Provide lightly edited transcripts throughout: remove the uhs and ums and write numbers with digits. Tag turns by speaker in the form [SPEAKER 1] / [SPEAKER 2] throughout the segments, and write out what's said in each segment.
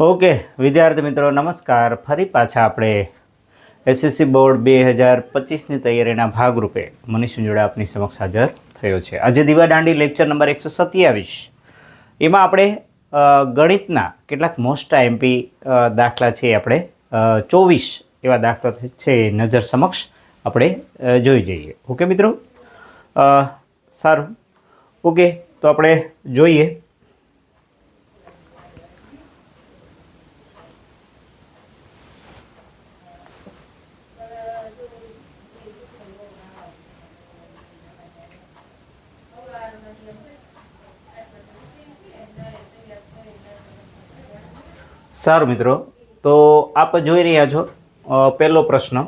[SPEAKER 1] Okay વિદ્યાર્થી મિત્રો નમસ્કાર. ફરી પાછા આપણે એસએસસી બોર્ડ 2025ની તૈયારીના ભાગરૂપે મનીષ જોડે આપની સમક્ષ હાજર થયો છે. આજે દીવા દાંડી લેક્ચર નંબર 127. એમાં આપણે ગણિતના કેટલાક મોસ્ટ એમપી દાખલા છે, આપણે 24 એવા દાખલા છે નજર સમક્ષ આપણે જોઈ જઈએ. ઓકે મિત્રો, સારું. ઓકે, તો આપણે જોઈએ. સારું મિત્રો, તો આપ જોઈ રહ્યા છો પહેલો પ્રશ્ન.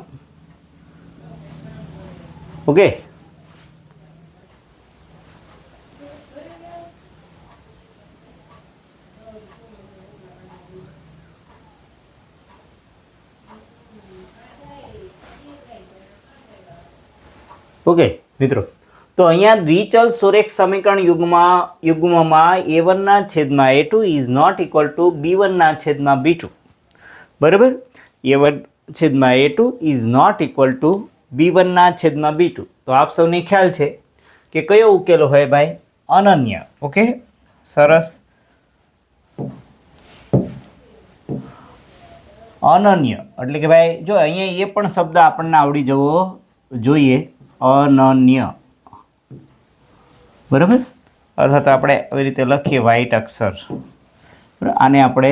[SPEAKER 1] ઓકે, ઓકે મિત્રો, તો અહીંયા દ્વિચલ સુરેખ સમીકરણ યુગ્મમાં a1 ના છેદમાં a2 is not equal to b1 ના છેદમાં b2. બરાબર, a1 છેદમાં a2 is not equal to b1 ના છેદમાં b2. તો આપ સૌને ખ્યાલ છે કે કયો ઉકેલો હોય ભાઈ? અનન્ય. ઓકે, સરસ. અનન્ય એટલે કે ભાઈ જો અહીંયા એ પણ શબ્દ આપણને આવડી જવો જોઈએ, અનન્ય. બરાબર, અર્થાત આપણે આવી રીતે લખીએ વ્હાઇટ અક્ષર. આને આપણે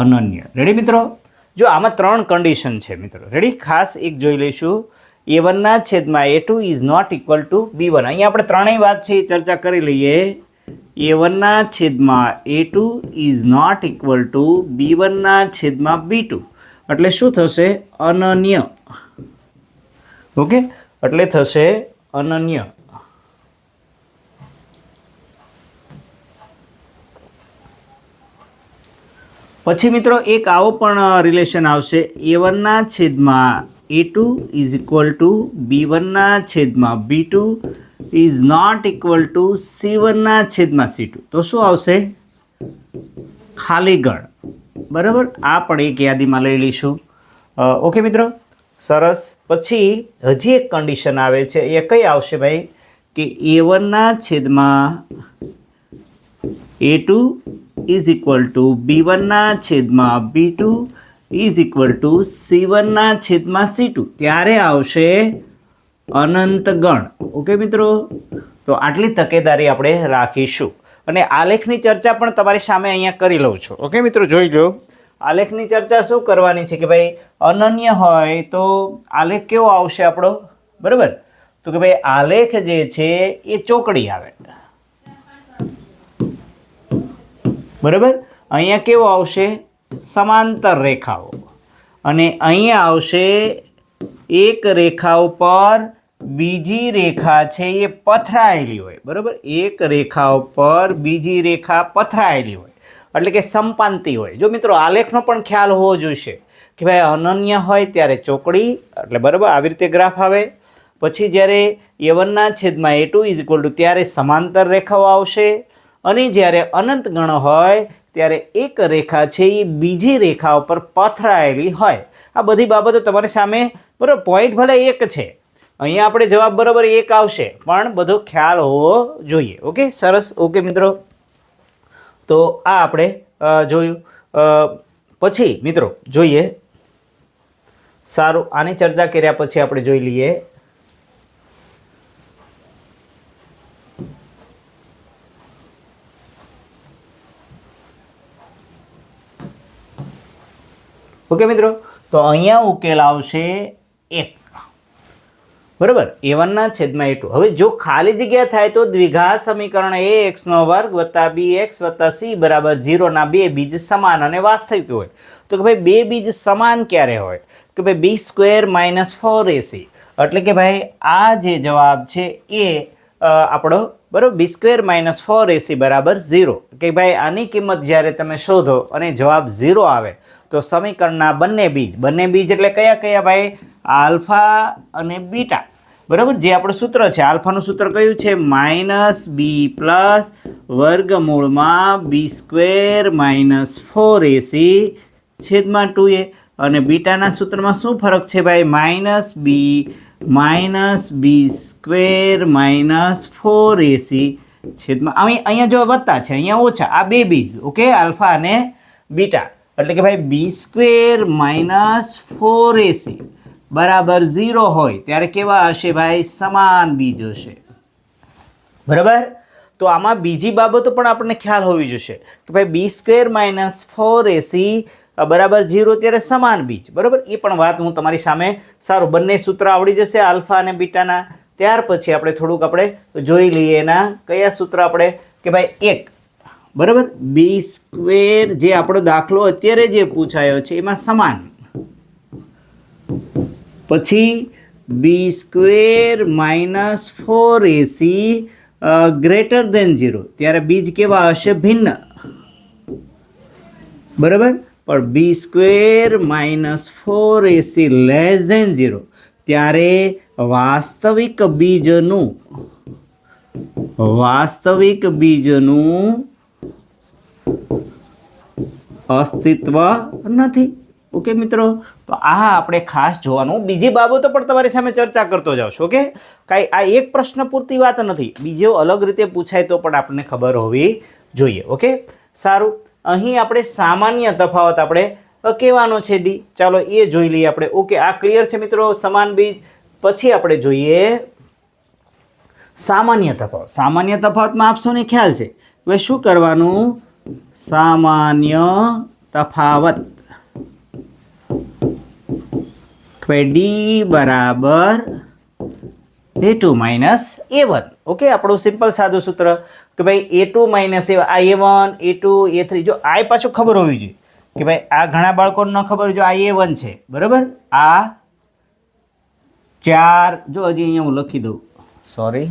[SPEAKER 1] અનન્ય. રેડી મિત્રો? જો આમાં 3 કન્ડિશન છે મિત્રો. રેડી? ખાસ એક જોઈ લઈશું. a1 ના છેદમાં a2 is not equal to b1. અહીંયા આપણે ત્રણેય વાત છે એ ચર્ચા કરી લઈએ. a1 ના છેદમાં a2 is not equal to b1 ના છેદમાં b2. એટલે શું થશે? અનન્ય. ઓકે, એટલે થશે અનન્ય. પછી મિત્રો એક આવો પણ રિલેશન આવશે. a1 ના છેદમાં a2 is equal to b1 ના છેદમાં b2 is not equal to c1 ના છેદમાં c2. તો શું આવશે? ખાલી ગણ. બરાબર, આ પણ એક યાદીમાં લઈ લઈશું. ઓકે મિત્રો, સરસ. પછી હજી એક કન્ડિશન આવે છે, એ કઈ આવશે ભાઈ? કે a1 ના છેદમાં a2 is equal to b1 ના છેદમાં b2 is equal to c1 ના છેદમાં c2. ત્યારે આવશે અનંત ગણ. ઓકે મિત્રો, તો આટલી તકેદારી આપણે રાખીશું. અને આલેખની ચર્ચા પણ તમારી સામે અહીંયા કરી લઉં છું. ઓકે મિત્રો, જોઈ લો. આલેખની ચર્ચા શું કરવાની છે કે ભાઈ અનન્ય હોય તો આલેખ કેવો આવશે આપણો? બરાબર, તો કે ભાઈ આલેખ જે છે એ ચોકડી આવે. બરાબર, અહીંયા કેવો આવશે? સમાંતર રેખાઓ. અને અહીંયા આવશે એક રેખા ઉપર બીજી રેખા છે એ પથરાયેલી હોય. બરાબર, એક રેખા ઉપર બીજી રેખા પથરાયેલી હોય એટલે કે સંપાંતિ હોય. જો મિત્રો આલેખનો પણ ખ્યાલ હોવો જોઈશે કે ભાઈ અનન્ય હોય ત્યારે ચોકડી, એટલે બરાબર આવી રીતે ગ્રાફ આવે. પછી જ્યારે a1 ના છેદમાં a2 ઇઝ ઇક્વલ ટુ ત્યારે સમાંતર રેખાઓ આવશે. અને જ્યારે અનંત ગણ હોય ત્યારે એક રેખા છે એ બીજી રેખા ઉપર પથરાયેલી હોય. આ બધી બાબતો તમારી સામે, બરાબર. પોઈન્ટ ભલે એક છે, અહીંયા આપણે જવાબ બરાબર એક આવશે, પણ બધો ખ્યાલ હોવો જોઈએ. ઓકે, સરસ. ઓકે મિત્રો, તો આ આપણે જોયું. પછી મિત્રો જોઈએ. સારું, આની ચર્ચા કર્યા પછી આપણે જોઈ લઈએ. ઓકે મિત્રો, તો અહીંયા ઉકેલ આવશે 1. બરાબર, a1 ના છેદમાં a2. હવે જો ખાલી જગ્યા થાય તો દ્વિઘાત સમીકરણ ax² + bx + c બરાબર 0 ના બે બીજ સમાન અને વાસ્તવિક હોય. તો કે ભાઈ બે બીજ સમાન ક્યારે હોય? કે ભાઈ b² - 4ac. એટલે કે ભાઈ આ જે જવાબ છે એ આપણો, બરાબર, b² - 4ac બરાબર 0. કે ભાઈ આની કિંમત જ્યારે તમે શોધો અને જવાબ 0 આવે તો સમીકરણના બંને બીજ એટલે કયા કયા ભાઈ? આલ્ફા અને બીટા. બરાબર, જે આપણું સૂત્ર છે આલ્ફાનું સૂત્ર કયું છે -b પ્લસ વર્ગમૂળમાં b² -4ac છેદમાં 2a, અને બીટાના સૂત્રમાં શું ફરક છે ભાઈ -b -b² -4ac છેદમાં અહીંયા જો વત્તા છે અહીંયા ઓછા, આ બે બીજ ઓકે આલ્ફા અને બીટા, એટલે કે ભાઈ b² -4ac બરાબર 0 હોય ત્યારે કેવા હશે ભાઈ સમાન બીજ હશે, બરાબર. તો આમાં બીજી બાબતો પણ આપણને ખ્યાલ હોવી જોઈએ કે ભાઈ b² -4ac બરાબર 0 ત્યારે સમાન બીજ, બરાબર. એ પણ વાત હું તમારી સામે સારું બંને સૂત્ર આવડી જશે આલ્ફા અને બીટાના. ત્યાર પછી આપણે થોડુંક આપણે જોઈ લઈએ એના કયા સૂત્ર આપણે કે ભાઈ એક બરાબર b² જે આપણો દાખલો અત્યારે જે પૂછાયો છે એમાં સમાન, પછી b² -4ac ગ્રેટર દેન 0 ત્યારે બીજ કેવા હશે ભિન્ન, બરાબર. પણ b² -4ac લેસ દેન 0 ત્યારે વાસ્તવિક બીજનું અસ્તિત્વ નથી. ઓકે મિત્રો, તો આ આપણે ખાસ જોવાનું. બીજી બાબતો પણ તમારી સામે ચર્ચા કરતો જાઉં છું. ઓકે, કાંઈ આ એક પ્રશ્ન પૂરતી વાત નથી, બીજો અલગ રીતે પૂછાય તો પણ આપણને ખબર હોવી જોઈએ. ઓકે સારું, અહીં આપણે સામાન્ય તફાવત આપણે કહેવાનો છે ડી, ચાલો એ જોઈ લઈએ આપણે. ઓકે, આ ક્લિયર છે મિત્રો સમાન બીજ. પછી આપણે જોઈએ સામાન્ય તફાવત. સામાન્ય તફાવતમાં આપશોને ખ્યાલ છે હવે શું કરવાનું, સામાન્ય તફાવત ડી બરાબર a2 - a1. ઓકે, આપણું સિમ્પલ સાદું સૂત્ર કે ભાઈ a2 - a1 આ a1 a2 a3. જો આ પાછું ખબર હોવી જોઈએ કે ભાઈ આ ઘણા બાળકોને ન ખબર, જો આ a1 છે બરાબર, આ 4, જો હજી અહીંયા હું લખી દઉં, સોરી,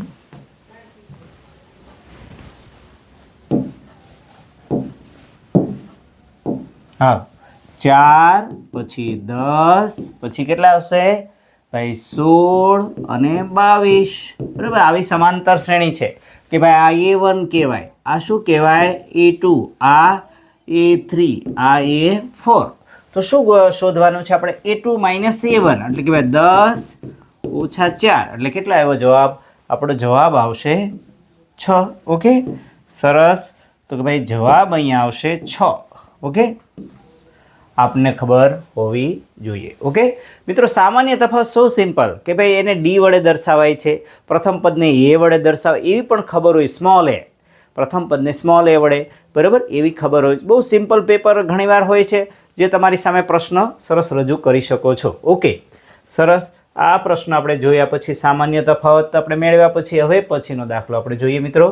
[SPEAKER 1] હા 4 પછી 10 પછી કેટલા આવશે ભાઈ 16 અને 22, બરાબર. આવી સમાંતર શ્રેણી છે કે ભાઈ આ a1 કહેવાય, આ શું કહેવાય a2, આ a3, આ a4. તો શું શોધવાનું છે આપણે a2 - a1 એટલે કે ભાઈ 10 - 4 એટલે કેટલા આવ્યો જવાબ, આપણો જવાબ આવશે 6. ઓકે સરસ, તો કે ભાઈ જવાબ અહીંયા આવશે 6. ઓકે, આપને ખબર હોવી જોઈએ. ઓકે મિત્રો, સામાન્ય તફાવત સો સિમ્પલ કે ભાઈ એને ડી વડે દર્શાવાય છે, પ્રથમ પદને એ વડે દર્શાવાય એવી પણ ખબર હોય, સ્મોલ એ પ્રથમ પદને સ્મોલ એ વડે, બરાબર, એવી ખબર હોય. બહુ સિમ્પલ પેપર ઘણીવાર હોય છે જે તમારી સામે પ્રશ્ન સરસ રજૂ કરી શકો છો. ઓકે સરસ, આ પ્રશ્ન આપણે જોયા પછી સામાન્ય તફાવત આપણે મેળવ્યા પછી હવે પછીનો દાખલો આપણે જોઈએ મિત્રો.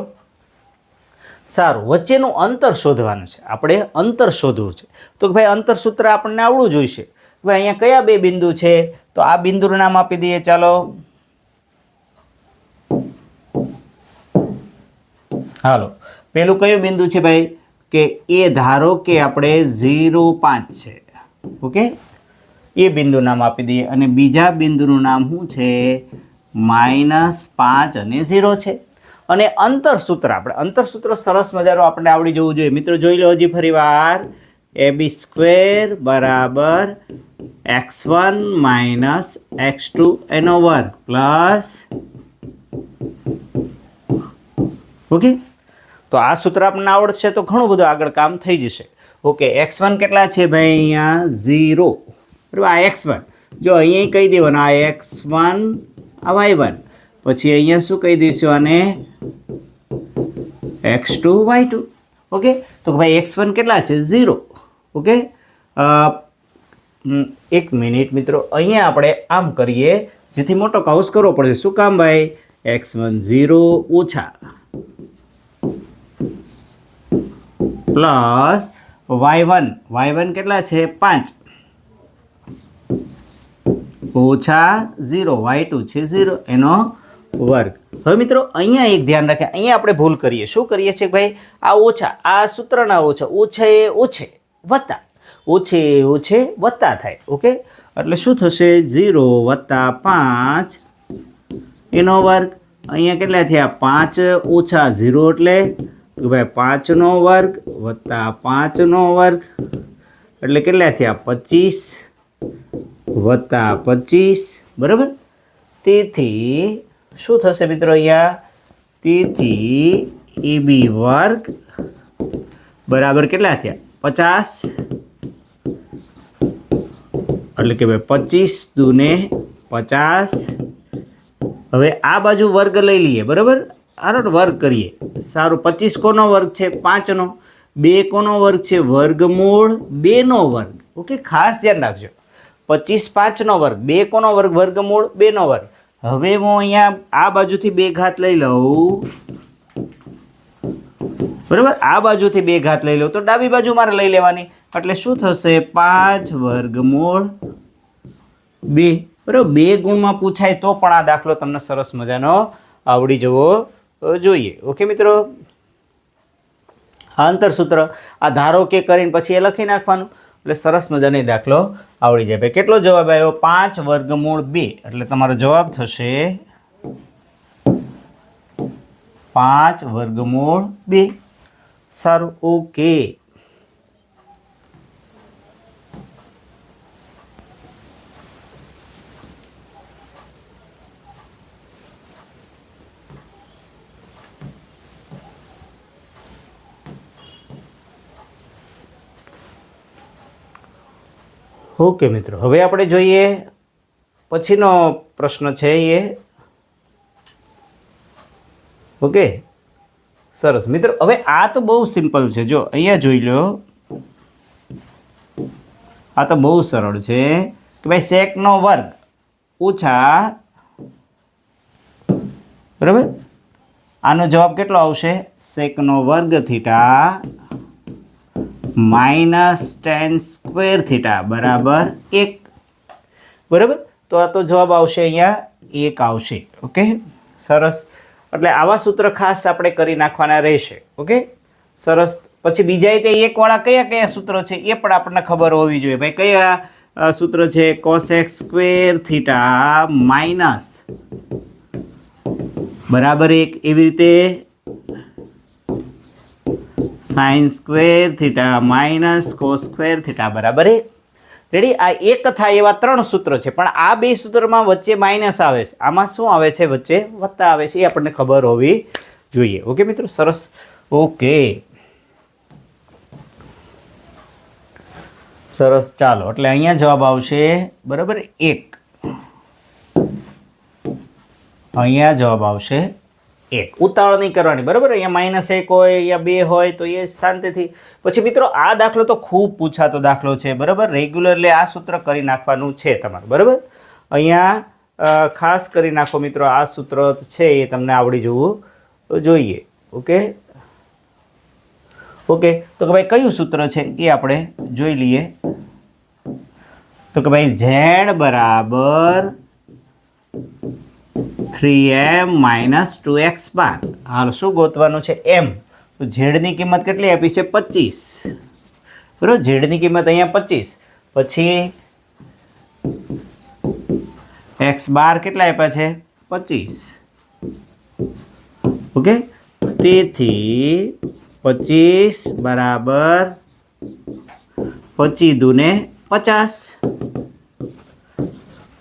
[SPEAKER 1] સારું, વચ્ચેનું અંતર શોધવાનું છે, આપણે અંતર શોધવું છે. તો ભાઈ અંતર સૂત્ર આપણને આવડવું જોઈશે. ભાઈ અહીંયા કયા બે બિંદુ છે, તો આ બિંદુનું નામ આપી દઈએ. ચાલો હાલો, પેલું કયું બિંદુ છે ભાઈ કે એ ધારો કે આપણે 0, 5 છે. ઓકે, એ બિંદુ નામ આપી દઈએ, અને બીજા બિંદુનું નામ શું છે -5 અને 0 છે. અને અંતર સૂત્ર આપણે અંતર સૂત્ર સરસ મજાનું આપણને આવડી જવું જોઈએ. મિત્રો જોઈ લો હજી ફરી વાર, ab² બરાબર x1 - x2 એનો વર્ગ પ્લસ, ઓકે. તો આ સૂત્ર આપણને આવડશે તો ઘણું બધું આગળ કામ થઈ જશે. ઓકે, x1 કેટલા છે ભાઈ અહીંયા 0, બરાબર. આ x1 જો અહીંયા કહી દેવાનું, આ x1 આ y1, પછી અહીંયા શું કહી દઈશું આને x2 y2. ઓકે, તો ભાઈ x1 કેટલા છે 0. ઓકે, એક મિનિટ મિત્રો, અહીંયા આપણે આમ કરીએ જેથી મોટો કૌંસ કરવો પડશે. શું કામ ભાઈ, x1 0 ઓછા પ્લસ y1 કેટલા છે 5 ઓછા 0 y2 છે 0 એનો વર્ગ. હવે મિત્રો અહીંયા એક ધ્યાન રાખે, અહીંયા આપણે ભૂલ કરીએ. શું કરીએ છીએ ભાઈ, આ ઓછા, આ સૂત્રના ઓછા, ઓછે ઓછે વત્તા, ઓછે ઓછે વત્તા થાય. ઓકે, એટલે શું થશે 0 + 5 એનો વર્ગ. અહીંયા કેટલા થયા? 5 ઓછા 0 એટલે તો ભાઈ 5નો વર્ગ વત્તા 5નો વર્ગ એટલે કેટલા થયા? 25 વત્તા 25 બરાબર. તેથી શું થશે મિત્રો અહીંયા? તેથી AB વર્ગ બરાબર કેટલા થયા? 50 એટલે કે ભાઈ 25 દૂને 50. હવે આ બાજુ વર્ગ લઈ લઈએ બરાબર. આનો વર્ગ કરીએ. સારું, 25 કોનો વર્ગ છે? 5નો. 2 કોનો વર્ગ છે? વર્ગમૂળ 2નો વર્ગ. ઓકે, ખાસ ધ્યાન રાખજો. 25 5નો વર્ગ, 2 કોનો વર્ગ? વર્ગમૂળ 2નો વર્ગ. હવે હું અહીંયા આ બાજુથી 2 ઘાત લઈ લઉં બરાબર. આ બાજુથી 2 ઘાત લઈ લઉં તો ડાબી બાજુ મારે લઈ લેવાની. એટલે શું થશે? 5 વર્ગમૂળ 2 બરાબર. 2 ગુણમાં પૂછાય તો પણ આ દાખલો તમને સરસ મજાનો આવડી જવો જોઈએ. ઓકે મિત્રો, આ અંતરસૂત્ર આ ધારો કે કરીને પછી એ લખી નાખવાનું એટલે સરસ મજાનો દાખલો આવડી જાય. ભાઈ કેટલો જવાબ આવ્યો? 5 વર્ગમૂળ 2 એટલે તમારો જવાબ થશે 5 વર્ગમૂળ 2. સારું, ઓકે. ઓકે મિત્રો, હવે આપણે જોઈએ પછીનો પ્રશ્ન છે એ. ઓકે, સરસ મિત્રો. હવે આ તો બહુ સિમ્પલ છે. જો અહીંયા જોઈ લો, આ તો બહુ સરળ છે કે ભાઈ સેકનો વર્ગ ઓછા બરાબર. આનો જવાબ કેટલો આવશે? સેકનો વર્ગ theta minus tan square theta બરાબર 1 બરાબર. તો આ તો જવાબ આવશે અહીંયા 1 આવશે. ઓકે, સરસ. એટલે આવા સૂત્ર ખાસ આપણે કરી નાખવાના રહેશે. ઓકે, સરસ. પછી બીજા તે 1 વાળા કયા કયા સૂત્રો છે એ પણ આપણને ખબર હોવી જોઈએ. ભાઈ કયા સૂત્ર છે? cosx સ્ક્વેર થીટા માઇનસ બરાબર 1. એવી રીતે sin square theta minus cos square theta બરાબર 1. રેડી? આ એક થાય એવા 3 સૂત્રો છે, પણ આ 2 સૂત્રમાં વચ્ચે માઇનસ આવે છે. આમાં શું આવે છે? વચ્ચે વત્તા આવે છે. એ આપણને ખબર હોવી જોઈએ. ઓકે મિત્રો, સરસ. ઓકે, સરસ. ચાલો, એટલે અહીંયા જવાબ આવશે બરાબર 1. અહીંયા જવાબ આવશે 1. ઉતાવળ નહીં કરવાની બરાબર. અહીંયા -1 હોય, અહીંયા 2 હોય તો એ શાંતિથી. પછી મિત્રો આ દાખલો તો ખૂબ પૂછાતો દાખલો છે બરાબર. રેગ્યુલરલી આ સૂત્ર કરી નાખવાનું છે તમારે બરાબર. અહીંયા ખાસ કરી નાખો મિત્રો. આ સૂત્ર છે એ તમને આવડી જવું જોઈએ. Okay, okay. તો કે ભાઈ કયું સૂત્ર છે એ આપણે જોઈ લઈએ. તો કે ભાઈ z બરાબર 3m માઇનસ 2x બાર. હાલ શું ગોતવાનું છે? m. તો ઝેડની કિંમત કેટલી આપી છે? 25 બરાબર. ઝેડની કિંમત અહીંયા 25. પછી x બાર કેટલા આપ્યા છે? 25. ઓકે, તેથી 25 બરાબર 25 દૂને 50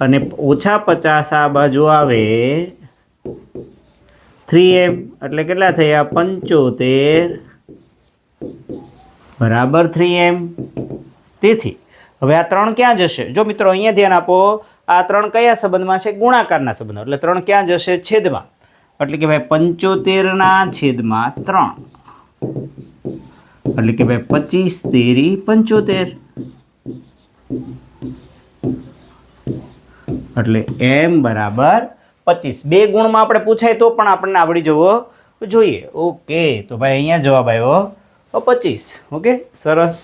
[SPEAKER 1] અને ઓછા 50 આ બાજુ આવે 3m એટલે કેટલા થયા? 75 બરાબર 3m. તેથી હવે આ 3 ક્યાં જશે? જો મિત્રો અહીંયા ધ્યાન આપો, આ 3 કયા સંબંધમાં છે? ગુણાકારના સંબંધ. એટલે 3 ક્યાં જશે? છેદમાં. એટલે કે ભાઈ 75 ના છેદમાં 3 એટલે કે ભાઈ 25 તેરી 75 એટલે m બરાબર 25. 2 ગુણમાં આપણે પૂછાય તો પણ આપણને આવડી જવો જોઈએ. ઓકે, તો ભાઈ અહીંયા જવાબ આવ્યો 25. ઓકે, સરસ.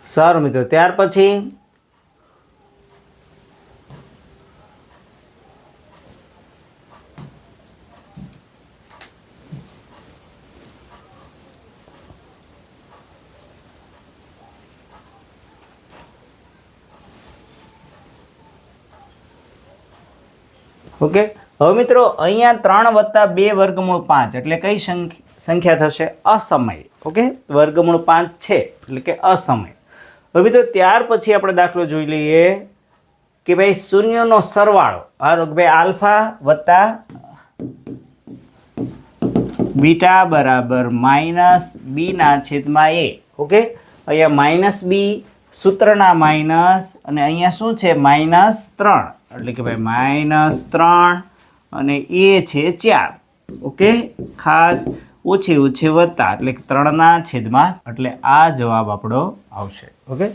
[SPEAKER 1] સારું મિત્રો, ત્યાર પછી ઓકે, હવે મિત્રો અહીંયા 3 વત્તા 2 વર્ગમૂળ 5 એટલે કઈ સંખ્યા થશે? અસમય. ઓકે, વર્ગમૂળ 5 છે એટલે કે અસમય. હવે મિત્રો ત્યાર પછી આપણે દાખલો જોઈ લઈએ કે ભાઈ શૂન્યનો સરવાળો, ભાઈ આલ્ફા વત્તા બીટા બરાબર માઇનસ બીના છેદમાં એ. ઓકે, અહીંયા માઇનસ બી સૂત્રના માઇનસ અને અહીંયા શું છે? -3 એટલે કે ભાઈ -3 અને એ છે 4. ઓકે, ખાસ ઓછે ઓછે વત્તા એટલે 3ના છેદમાં, એટલે આ જવાબ આપણો આવશે. ઓકે,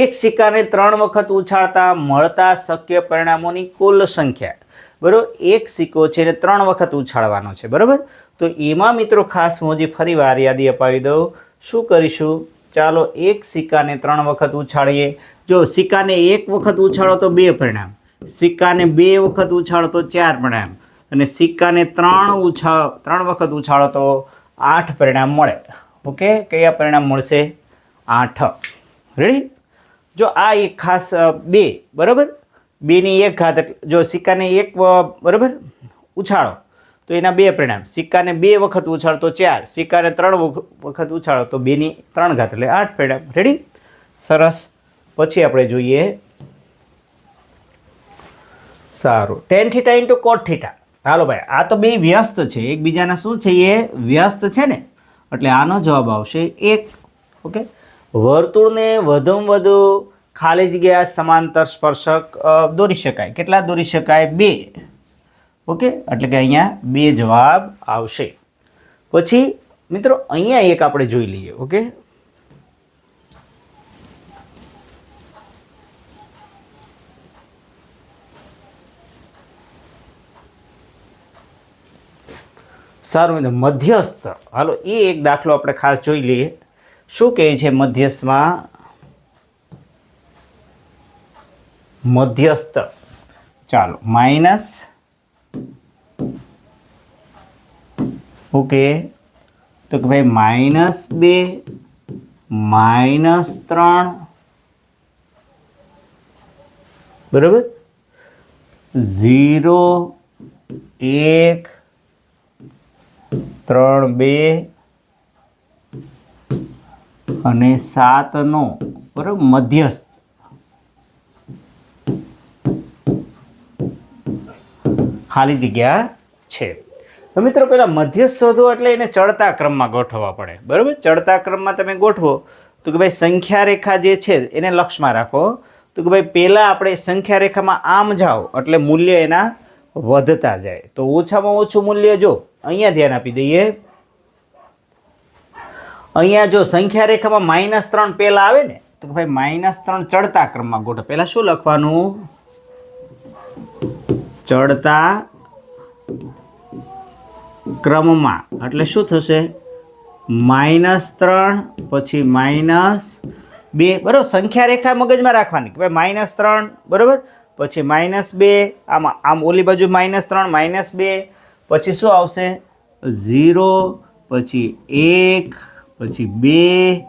[SPEAKER 1] એક સિક્કાને 3 વખત ઉછાળતા મળતા શક્ય પરિણામોની કુલ સંખ્યા. બરાબર, એક સિક્કો છે ને 3 વખત ઉછાળવાનો છે. બરાબર, તો એમાં મિત્રો ખાસ હું હજી ફરી વાર યાદી અપાવી દઉં. શું કરીશું? ચાલો એક સિક્કાને 3 વખત ઉછાળીએ. જો સિક્કાને 1 વખત ઉછાળો તો 2 પરિણામ, સિક્કાને 2 વખત ઉછાળો તો 4 પરિણામ, અને સિક્કાને 3 વખત ઉછાળો તો 8 પરિણામ મળે. ઓકે, કયા પરિણામ મળશે? 8. રેડી? જો આ એક ખાસ 2, બરાબર, 2ની 1 ઘાત, જો સિક્કાને 1 બરાબર ઉછાળો તો એના 2 પરિણામ, સિક્કાને 2 વખત ઉછાળો તો 4, સિક્કાને 3 વખત ઉછાળો તો 2ની 3 ઘાત એટલે 8 પરિણામ. રેડી? સરસ. પછી આપણે જોઈએ, સારું, tan θ × cot θ. હાલો ભાઈ, આ તો બે વ્યસ્ત છે, એકબીજાના શું છે? એ વ્યસ્ત છે ને, એટલે આનો જવાબ આવશે 1. ઓકે, વર્તુળને વધુમાં વધુ ખાલી જગ્યા સમાંતર સ્પર્શક દોરી શકાય. કેટલા દોરી શકાય? 2. ઓકે, એટલે કે અહીંયા 2 જવાબ આવશે. પછી મિત્રો અહીંયા એક આપણે જોઈ લઈએ. ઓકે, સારું, મધ્યસ્થ. હાલો એ એક દાખલો આપણે ખાસ જોઈ લઈએ. શું કહે છે મધ્યસ્થમાં? મધ્યસ્થ, ચાલો, માઇનસ, ઓકે, તો કે ભાઈ -2 -3 બરાબર, 0 1 3 2 અને 7નો બરાબર મધ્યસ્થ. ખાલી જગ્યા છે. તો મિત્રો પહેલા મધ્યસ્થ શોધો એટલે એને ચડતા ક્રમમાં ગોઠવવા પડે. બરાબર, ચડતા ક્રમમાં તમે ગોઠવો તો કે ભાઈ સંખ્યા રેખા જે છે એને લક્ષમાં રાખો. તો કે ભાઈ પહેલાં આપણે સંખ્યા રેખામાં આમ જાઓ એટલે મૂલ્ય એના વધતા જાય. તો ઓછામાં ઓછું મૂલ્ય જો અહીંયા ધ્યાન આપી દઈએ. અહીંયા જો સંખ્યા રેખામાં -3 પહેલાં આવે ને, તો કે ભાઈ -3 ચડતા ક્રમમાં ગોઠવ. પહેલાં શું લખવાનું? ચડતા ક્રમમાં. એટલે શું થશે? -3 પછી -2. બરાબર, સંખ્યા રેખા મગજમાં રાખવાની કે ભાઈ -3 બરાબર, પછી -2, આમાં આમ ઓલી બાજુ -3 -2, પછી શું આવશે? 0, પછી 1, પછી 2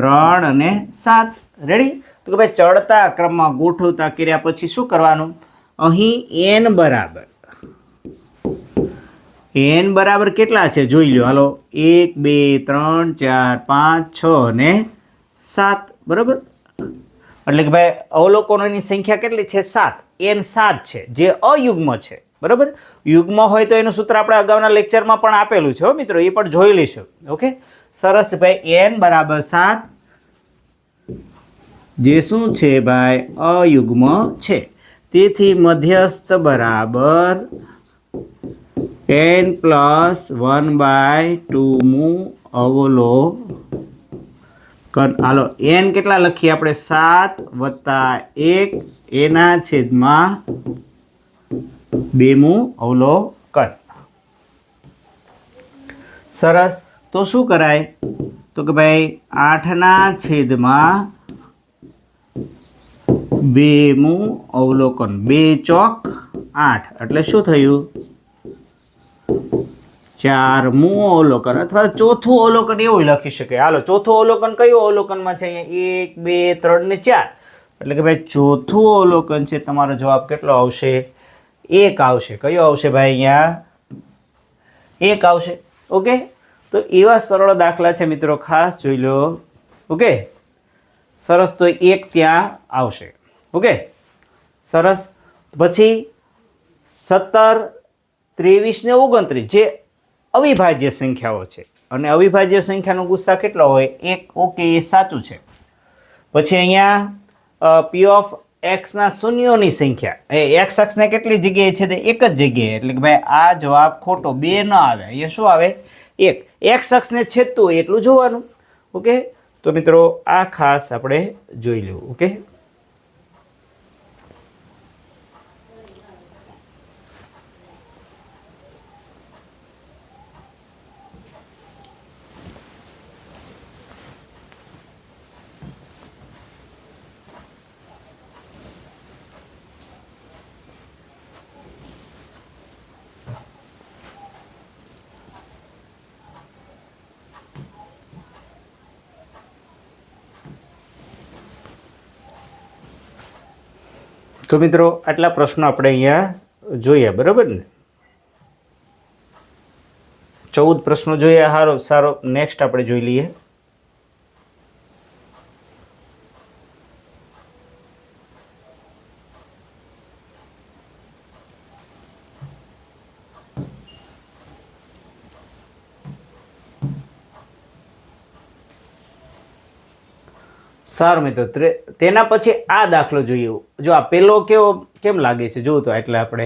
[SPEAKER 1] 3 અને 7. રેડી? તો કે ભાઈ ચડતા ક્રમમાં ગોઠવતા કર્યા પછી શું કરવાનું? અહીં n બરાબર કેટલા છે જોઈ લો. હાલો, 1 2 3 4 5 6 અને 7. બરાબર, એટલે કે ભાઈ અવલોકનોની સંખ્યા કેટલી છે? 7. n 7 છે, જે અયુગ્મ છે. બરાબર, યુગ્મ હોય તો એનું સૂત્ર આપણે અગાઉના લેક્ચરમાં પણ આપેલું છે મિત્રો, એ પણ જોઈ લઈશું. ઓકે, સરસ ભાઈ, n બરાબર 7 જે શું છે ભાઈ? અયુગ્મ છે. તેથી મધ્યસ્થ બરાબર n + 1/2 અવલોકન. હાલો, n કેટલા લખીએ આપણે? 7 + 1 એના છેદમાં 2 અવલોકન. સરસ. તો શું કરાય? તો કે ભાઈ 8ના છેદમાં 2 અવલોકન. 2 ચોક 8 એટલે શું થયું? 4મું અવલોકન અથવા ચોથું અવલોકન એવું લખી શકે. હાલો, ચોથું અવલોકન કયું અવલોકનમાં છે? અહીંયા 1 2 3 ને 4 એટલે કે ભાઈ ચોથું અવલોકન છે. તમારો જવાબ કેટલો આવશે? 1 આવશે. કયો આવશે ભાઈ? અહીંયા 1 આવશે. ઓકે, તો એવા સરળ દાખલા છે મિત્રો, ખાસ જોઈ લો. ઓકે, સરસ. તો 1 ત્યાં આવશે. ઓકે, સરસ. પછી 17, 23 ને 29 જે અવિભાજ્ય સંખ્યાઓ છે, અને અવિભાજ્ય સંખ્યાનો ગુસ્સા કેટલો હોય? 1. ઓકે, એ સાચું છે. પછી અહીંયા પી ઓફ એક્સના શૂન્યોની સંખ્યા, એ એક્સ અક્ષને કેટલી જગ્યાએ છે? તે એક જ જગ્યાએ. એટલે કે ભાઈ આ જવાબ ખોટો, 2 ન આવે. અહીંયા શું આવે? 1. એક્સ અક્ષને છેદતું હોય એટલું જોવાનું. ઓકે, તો મિત્રો આ ખાસ આપણે જોઈ લેવું. ઓકે, તો મિત્રો આટલા પ્રશ્નો આપણે અહીંયા જોયા, બરાબર ને? 14 પ્રશ્નો જોયા. સારો. નેક્સ્ટ આપણે જોઈ લઈએ. સારું મિત્રો, તેના પછી આ દાખલો જોઈએ. જો આ પહેલો કેમ લાગે છે જો તો. એટલે આપણે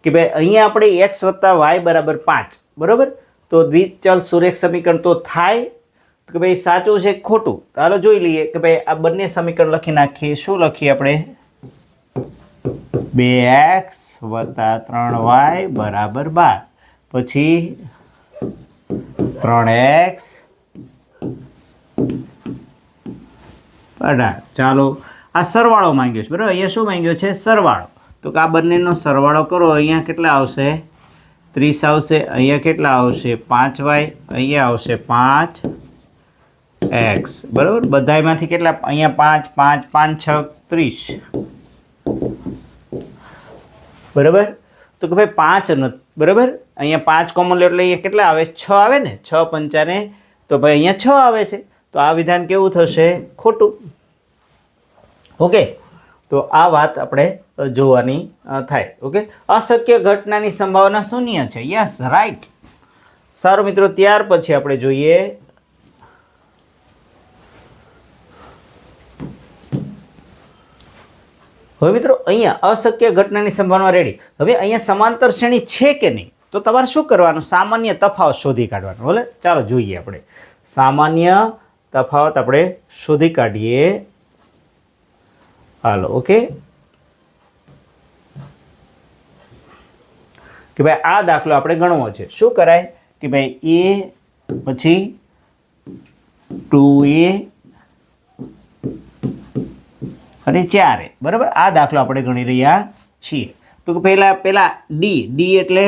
[SPEAKER 1] કે ભાઈ અહીંયા આપણે x + y = 5, બરાબર? તો દ્વિચલ સુરેખ સમીકરણ તો થાય કે ભાઈ સાચું છે ખોટું? ચાલો જોઈ લઈએ કે ભાઈ આ બંને સમીકરણ લખી નાખીએ. શું લખીએ આપણે? 2x + 3y = 12. પછી 3x 18. ચાલો, આ સરવાળો માંગ્યો છે, બરાબર? અહીંયા શું માંગ્યો છે? સરવાળો. તો કે આ બંનેનો સરવાળો કરો. અહીંયા કેટલા આવશે? 30 આવશે. અહીંયા કેટલા આવશે? 5y. અહીંયા આવશે 5x, બરાબર? બધાયમાંથી કેટલા? અહીંયા 5, 5, 5, 6, 30, બરાબર? તો કે ભાઈ 5 નથી, બરાબર? અહીંયા 5 કોમન લે એટલે અહીંયા કેટલા આવે? 6 આવે ને? 6 પંચાને, તો ભાઈ અહીંયા 6 આવે છે. તો આ વિધાન કેવું થશે? ખોટું. ઓકે, તો આ વાત આપણે જોવાની થાય. ઓકે, અશક્ય ઘટનાની સંભાવના શૂન્ય છે. Yes, right. સારું મિત્રો, ત્યાર પછી આપણે જોઈએ હવે મિત્રો અહીંયા અશક્ય ઘટનાની સંભાવના રેડી. હવે અહીંયા સમાંતર શ્રેણી છે કે નહીં? તો તમારે શું કરવાનું? સામાન્ય તફાવત શોધી કાઢવાનો. ભલે, ચાલો જોઈએ. આપણે સામાન્ય તફાવત આપણે શોધી કાઢીએ. હાલો. ઓકે, કે ભાઈ આ દાખલો આપણે ગણવો છે. શું કરાય કે ભાઈ a પછી 2a અને 4a, બરાબર? આ દાખલો આપણે ગણી રહ્યા છીએ. તો પહેલા d એટલે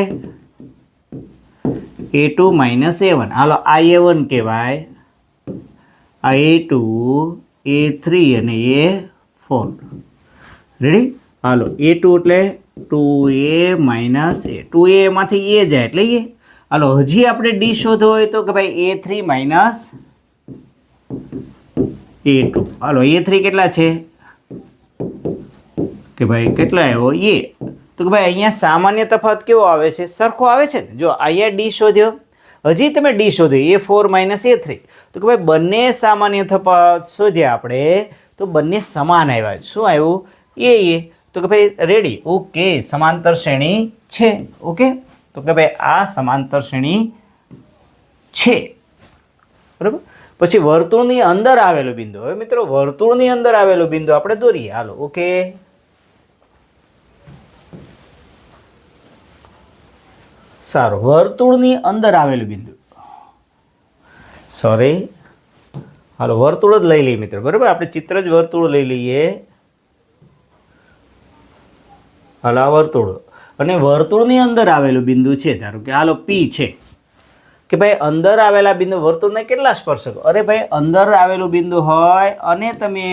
[SPEAKER 1] a2 - a1. હાલો, આ a1 કહેવાય, આ a2, a3 અને a4. રેડી? હાલો, a2 એટલે 2a - a. 2a માંથી a જાય એટલે a. હાલો, હજી આપણે d શોધવો હોય તો કે ભાઈ a3 - a2. હાલો, a3 કેટલા છે કે ભાઈ? કેટલા આવ્યો? a. તો કે ભાઈ અહીંયા સામાન્ય તફાવત કેવો આવે છે? સરખો આવે છે ને? જો અહીંયા d શોધ્યો, હજી તમે d શોધ્યો a4 - a3. તો કે ભાઈ બંને સામાન્ય તફાવત શોધ્યા આપણે, તો બંને સમાન આવ્યા. શું આવ્યું? a. તો કે ભાઈ રેડી. ઓકે, સમાંતર શ્રેણી છે. ઓકે, તો કે ભાઈ આ સમાંતર શ્રેણી છે, બરાબર? પછી વર્તુળની અંદર આવેલો બિંદુ. હવે મિત્રો વર્તુળની અંદર આવેલો બિંદુ આપણે દોરીએ. હાલો. ઓકે, સારું. વર્તુળની અંદર આવેલું બિંદુ, સોરી, હાલો વર્તુળ જ લઈ લઈએ મિત્રો, બરાબર? આપણે ચિત્ર જ વર્તુળ લઈ લઈએ. હાલો, આ વર્તુળ, અને વર્તુળની અંદર આવેલું બિંદુ છે, ધારો કે હાલો પી છે. કે ભાઈ અંદર આવેલા બિંદુ વર્તુળને કેટલા સ્પર્શકો? અરે ભાઈ અંદર આવેલું બિંદુ હોય અને તમે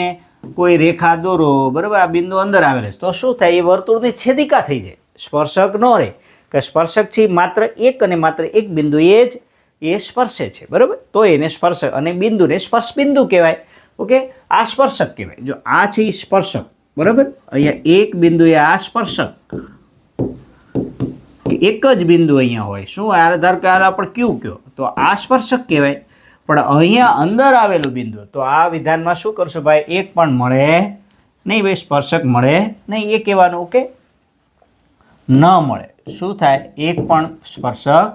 [SPEAKER 1] કોઈ રેખા દોરો, બરાબર? આ બિંદુ અંદર આવેલું છે તો શું થાય? એ વર્તુળની છેદિકા થઈ જાય. સ્પર્શક ન રહે કે સ્પર્શક છે માત્ર એક અને માત્ર એક બિંદુએ જ એ સ્પર્શે છે, બરાબર, તો એને સ્પર્શક અને બિંદુને સ્પર્શ બિંદુ કહેવાય. ઓકે, આ સ્પર્શક કહેવાય. જો આ છે એ સ્પર્શક, બરાબર, અહીંયા એક બિંદુએ આ સ્પર્શક, એક જ બિંદુ અહીંયા હોય, શું આધાર કાર્ડ આપણે ક્યુ કયો તો આ સ્પર્શક કહેવાય. પણ અહીંયા અંદર આવેલું બિંદુ, તો આ વિધાનમાં શું કરશું ભાઈ, એક પણ મળે નહીં ભાઈ, સ્પર્શક મળે નહીં, એ કહેવાનું. ઓકે, ન મળે, શું થાય, એક પણ સ્પર્શક,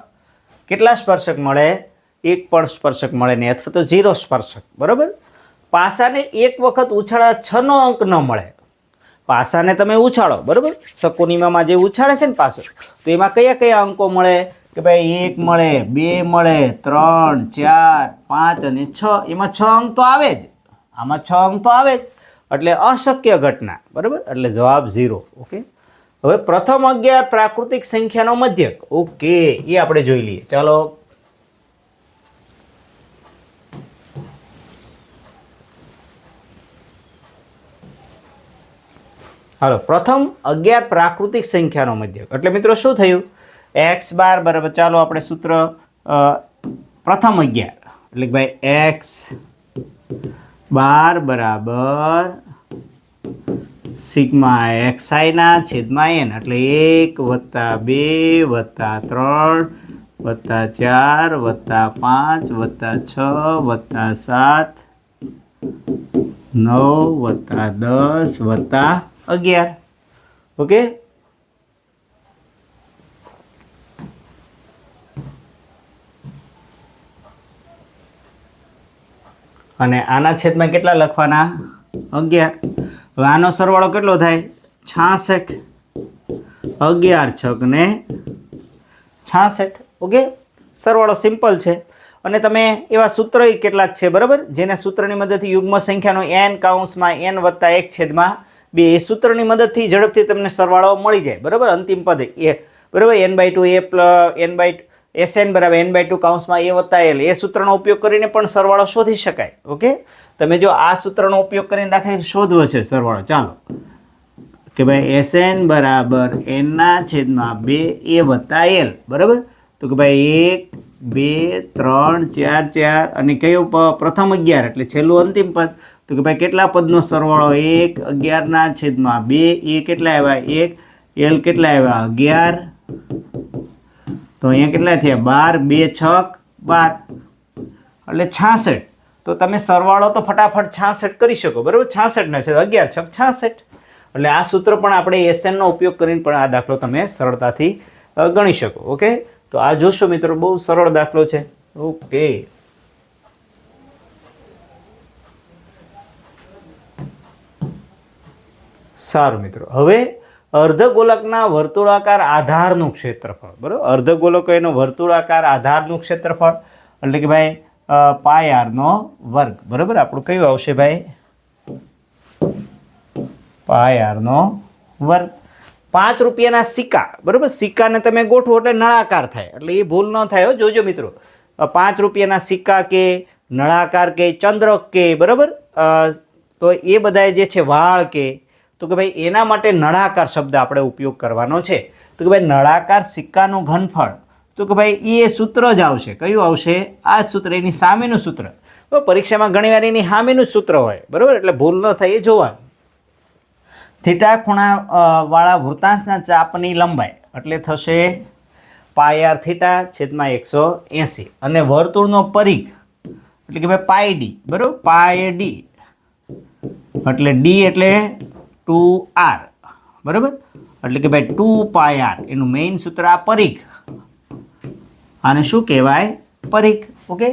[SPEAKER 1] કેટલા સ્પર્શક મળે, એક પણ સ્પર્શક મળે નહીં, અથવા તો 0 સ્પર્શક, બરાબર. પાસાને એક વખત ઉછાળા 6નો અંક ન મળે. પાસાને તમે ઉછાળો, બરાબર, શકોનીમાં જે ઉછાળે છે ને પાસો, તો એમાં કયા કયા અંકો મળે કે ભાઈ 1 મળે, 2 મળે, 3, 4, 5 અને 6, એમાં 6 અંક તો આવે જ, આમાં 6 અંક તો આવે જ, એટલે અશક્ય ઘટના, બરાબર, એટલે જવાબ 0. ઓકે, હવે પ્રથમ 11 પ્રાકૃતિક સંખ્યાનો મધ્યક. ઓકે, એ આપણે જોઈ લઈએ. ચાલો, હાલો, પ્રથમ 11 પ્રાકૃતિક સંખ્યાનો મધ્યક એટલે મિત્રો શું થયું, x બાર બરાબર, ચાલો આપણે સૂત્ર પ્રથમ 11 એટલે કે ભાઈ x બાર બરાબર સિગ્મા xi ના છેદમાં n, એટલે 1 વત્તા 2 વત્તા 3 વત્તા 4 વત્તા 5 વત્તા 6 વત્તા 7 9 વત્તા 10 વત્તા 11. ઓકે, અને આના છેદમાં કેટલા લખવાના, 11. હવે આનો સરવાળો કેટલો થાય, 66. 11 છક ને 66. ઓકે, સરવાળો સિમ્પલ છે. અને તમે એવા સૂત્ર કેટલાક છે, બરાબર, જેના સૂત્રની મદદથી યુગ્મ સંખ્યાનો n કૌંસમાં n વત્તા 1 છેદમાં 2 એ સૂત્રની મદદથી ઝડપથી તમને સરવાળો મળી જાય, બરાબર. અંતિમ પદ એ, બરાબર, n/2 a પ્લસ sn બરાબર n/2 કૌંસમાં a વત્તા l, એ સૂત્રનો ઉપયોગ કરીને પણ સરવાળો શોધી શકાય. ઓકે, તમે જો આ સૂત્રનો ઉપયોગ કરીને દાખલા શોધવો છે સરવાળો, ચાલો કે ભાઈ sn બરાબર n ના છેદમાં 2 a વત્તા l, બરાબર, તો કે ભાઈ 1 2 3 4 4 અને કયો પ્રથમ 11 એટલે છેલ્લું અંતિમ પદ, તો કે ભાઈ કેટલા પદનો સરવાળો, 1 11 ના છેદમાં 2, એ કેટલા આવ્યા 1, l કેટલા આવ્યા 11, તો અહીંયા કેટલા થયા 12, 2 છક 12 એટલે 66. તો તમે સરવાળો તો ફટાફટ 66 કરી શકો, બરાબર, 66 ના છે 11 છક 66. એટલે આ સૂત્ર પણ આપણે SN નો ઉપયોગ કરીને પણ આ દાખલો તમે સરળતાથી ગણી શકો. ઓકે, તો આ જોશો મિત્રો, બહુ સરળ દાખલો છે. ઓકે, સારું મિત્રો, હવે અર્ધગોલકના વર્તુળાકાર આધારનું ક્ષેત્રફળ, બરાબર, અર્ધગોલક એનો વર્તુળાકાર આધારનું ક્ષેત્રફળ એટલે કે ભાઈ પાય r નો વર્ગ, બરાબર, આપણું કયું આવશે ભાઈ, પાય r નો વર્ગ. 5 રૂપિયાના સિક્કા, બરાબર, સિક્કાને તમે ગોઠવો એટલે નળાકાર થાય, એટલે એ ભૂલ ન થાય, જોજો મિત્રો. 5 રૂપિયાના સિક્કા કે નળાકાર કે ચંદ્રક કે, બરાબર, તો એ બધા જે છે વાળ કે, તો કે ભાઈ એના માટે નળાકાર શબ્દ આપણે ઉપયોગ કરવાનો છે. તો કે ભાઈ નળાકાર સિક્કાનું ઘનફળ, તો કે ભાઈ એ સૂત્ર જ આવશે, કયું આવશે, આ સૂત્ર, એની સામેનું સૂત્ર. પરીક્ષામાં ઘણીવાર એની સામેનું સૂત્ર હોય, બરાબર, એટલે ભૂલ ન થાય એ જોવાનું. થીટા ખૂણા વાળા વૃત્તાંશના ચાપની લંબાઈ એટલે થશે પાય r થીટા છેદમાં 180, અને વર્તુળનો પરિઘ એટલે કે ભાઈ પાય d, બરાબર, પાય d એટલે d એટલે 2r, બરાબર, એટલે કે ભાઈ 2 પાય r, એનું મેઇન સૂત્ર આ પરિઘ, આને શું કહેવાય, પરિઘ. ઓકે,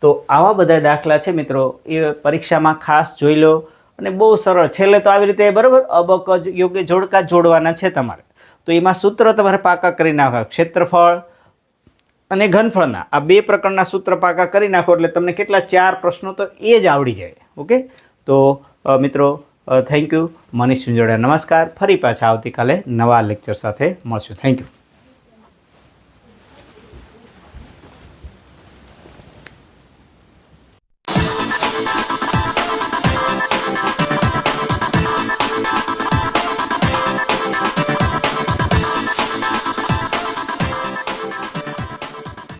[SPEAKER 1] તો આવા બધા દાખલા છે મિત્રો, એ પરીક્ષામાં ખાસ જોઈ લો, અને બહુ સરળ. છેલ્લે તો આવી રીતે, બરાબર, અબકજ યોગ્ય જોડકા જોડવાના છે તમારે, તો એમાં સૂત્ર તમારે પાકા કરી નાખવા, ક્ષેત્રફળ અને ઘનફળના આ 2 પ્રકારના સૂત્ર પાકા કરી નાખો એટલે તમને કેટલા 4 પ્રશ્નો તો એ જ આવડી જાય. ઓકે, તો મિત્રો થેન્ક યુ. મનીષ સુંજોડા, નમસ્કાર. ફરી પાછા આવતીકાલે નવા લેક્ચર સાથે મળશું. Thank you.